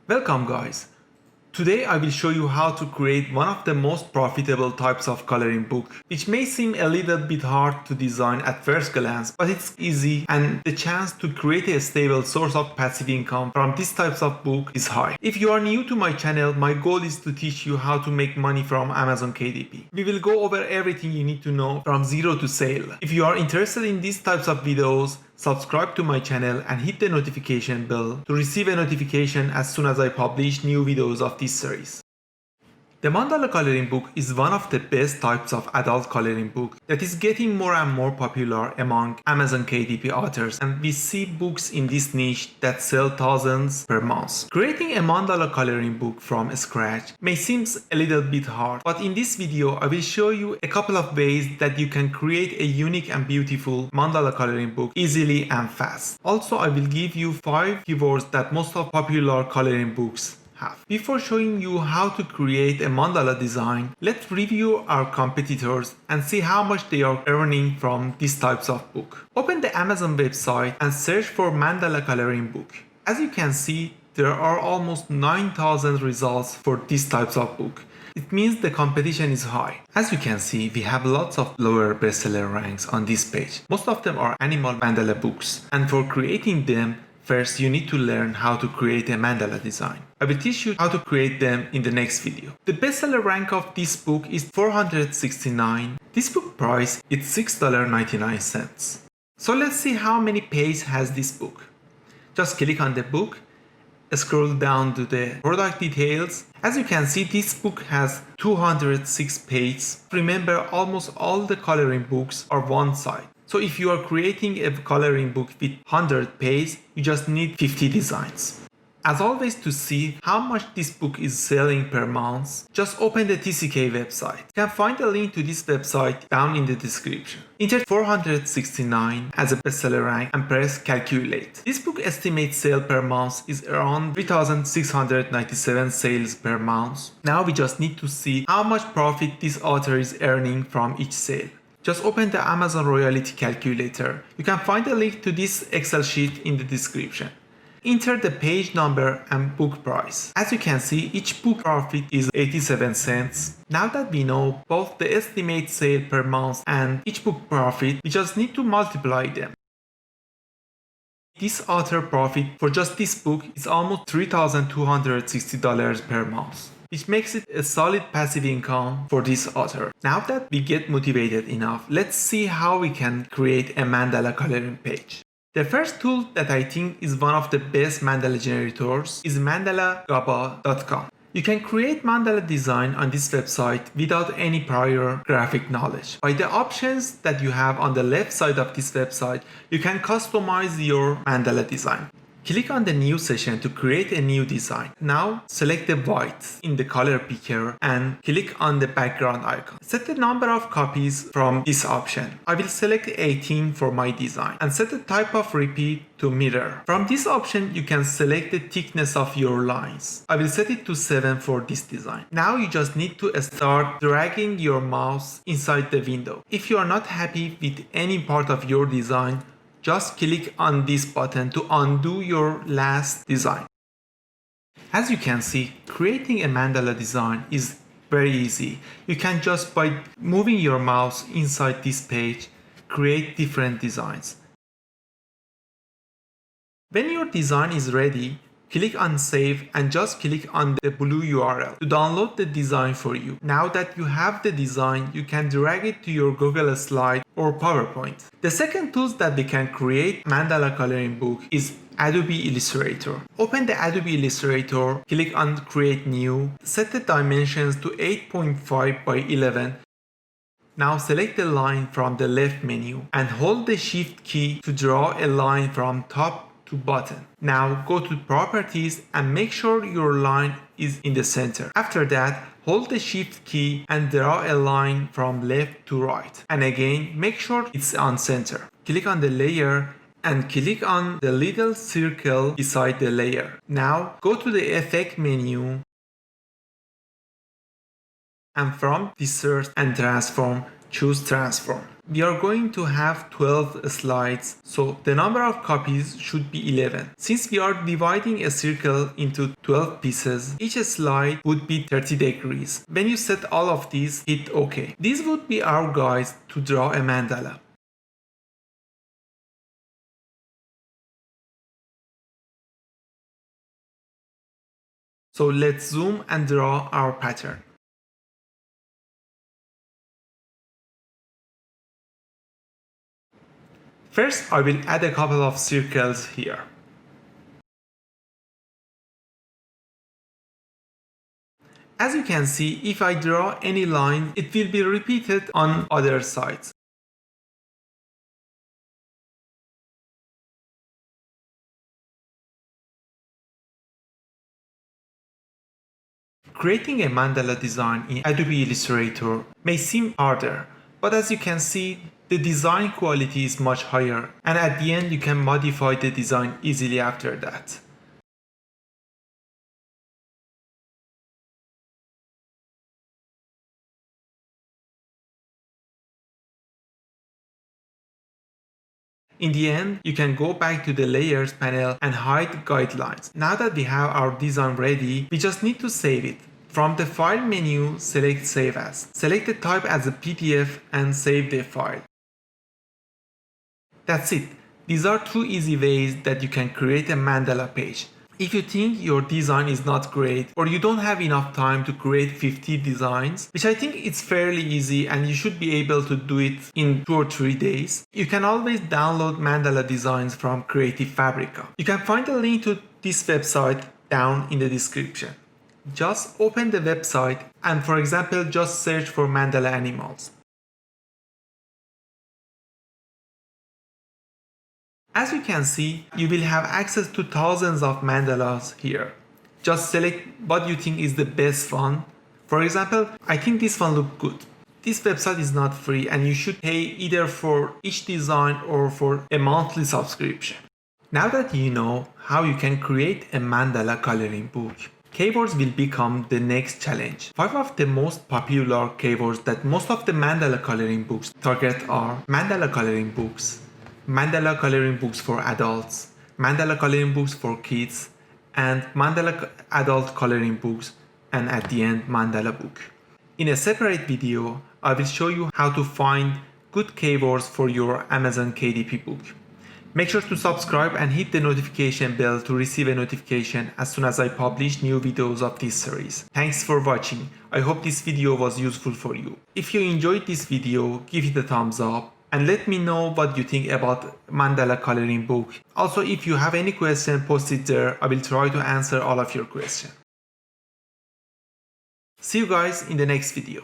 Welcome guys! Today I will show you how to create one of the most profitable types of coloring book, which may seem a little bit hard to design at first glance, but it's easy and the chance to create a stable source of passive income from these types of book is high. If you are new to my channel, my goal is to teach you how to make money from Amazon KDP. We will go over everything you need to know from zero to sale. If you are interested in these types of videos, subscribe to my channel and hit the notification bell to receive a notification as soon as I publish new videos of this series. The Mandala coloring book is one of the best types of adult coloring book that is getting more and more popular among Amazon KDP authors, and we see books in this niche that sell thousands per month. Creating a Mandala coloring book from scratch may seem a little bit hard, but in this video I will show you a couple of ways that you can create a unique and beautiful Mandala coloring book easily and fast. Also, I will give you 5 keywords that most of popular coloring books have. Before showing you how to create a mandala design, let's review our competitors and see how much they are earning from these types of book. Open the Amazon website and search for Mandala coloring book. As you can see, there are almost 9,000 results for these types of book. It means the competition is high. As you can see, we have lots of lower bestseller ranks on this page. Most of them are animal mandala books, and for creating them, first, you need to learn how to create a mandala design. I will teach you how to create them in the next video. The bestseller rank of this book is 469. This book price is $6.99. So let's see how many pages has this book. Just click on the book, scroll down to the product details. As you can see, this book has 206 pages. Remember, almost all the coloring books are one side. So if you are creating a coloring book with 100 pages, you just need 50 designs. As always, to see how much this book is selling per month, just open the TCK website. You can find a link to this website down in the description. Enter 469 as a bestseller rank and press calculate. This book estimates sale per month is around 3,697 sales per month. Now we just need to see how much profit this author is earning from each sale. Just open the Amazon royalty calculator. You can find a link to this Excel sheet in the description. Enter the page number and book price. As you can see, each book profit is 87 cents. Now that we know both the estimate sale per month and each book profit, we just need to multiply them. This author profit for just this book is almost $3,260 per month, which makes it a solid passive income for this author. Now that we get motivated enough, let's see how we can create a mandala coloring page. The first tool that I think is one of the best mandala generators is mandalagaba.com. You can create mandala design on this website without any prior graphic knowledge. By the options that you have on the left side of this website, you can customize your mandala design. Click on the new session to create a new design. Now select the white in the color picker and click on the background icon. Set the number of copies from this option. I will select 18 for my design and set the type of repeat to mirror. From this option you can select the thickness of your lines. I will set it to 7 for this design. Now you just need to start dragging your mouse inside the window. If you are not happy with any part of your design, just click on this button to undo your last design. As you can see, creating a mandala design is very easy. You can just by moving your mouse inside this page, create different designs. When your design is ready, click on save and just click on the blue URL to download the design for you. Now that you have the design, you can drag it to your Google slide or PowerPoint. The second tool that we can create mandala coloring book is Adobe Illustrator. Open the Adobe Illustrator, click on create new, set the dimensions to 8.5 by 11. Now select the line from the left menu and hold the shift key to draw a line from top to bottom. Now go to properties and make sure your line is in the center. After that, hold the shift key and draw a line from left to right. And again, make sure it's on center. Click on the layer and click on the little circle beside the layer. Now go to the effect menu and from insert and transform, choose transform. We are going to have 12 slides, so the number of copies should be 11. Since we are dividing a circle into 12 pieces, each slide would be 30 degrees. When you set all of these, hit OK. These would be our guides to draw a mandala. So let's zoom and draw our pattern. First, I will add a couple of circles here. As you can see, if I draw any line, it will be repeated on other sides. Creating a mandala design in Adobe Illustrator may seem harder, but as you can see, the design quality is much higher, and at the end you can modify the design easily after that. In the end, you can go back to the layers panel and hide guidelines. Now that we have our design ready, we just need to save it. From the file menu, select save as. Select the type as a PDF and save the file. That's it. These are two easy ways that you can create a mandala page. If you think your design is not great or you don't have enough time to create 50 designs, which I think it's fairly easy and you should be able to do it in 2 or 3 days, you can always download mandala designs from Creative Fabrica. You can find a link to this website down in the description. Just open the website and, for example, just search for mandala animals. As you can see, you will have access to thousands of mandalas here. Just select what you think is the best one. For example, I think this one looks good. This website is not free and you should pay either for each design or for a monthly subscription. Now that you know how you can create a mandala coloring book, keywords will become the next challenge. 5 of the most popular keywords that most of the mandala coloring books target are mandala coloring books, mandala coloring books for adults, mandala coloring books for kids, and mandala adult coloring books, and at the end, mandala book. In a separate video, I will show you how to find good keywords for your Amazon KDP book. Make sure to subscribe and hit the notification bell to receive a notification as soon as I publish new videos of this series. Thanks for watching. I hope this video was useful for you. If you enjoyed this video, give it a thumbs up and let me know what you think about mandala coloring book. Also, if you have any question, post it there. I will try to answer all of your questions. See you guys in the next video.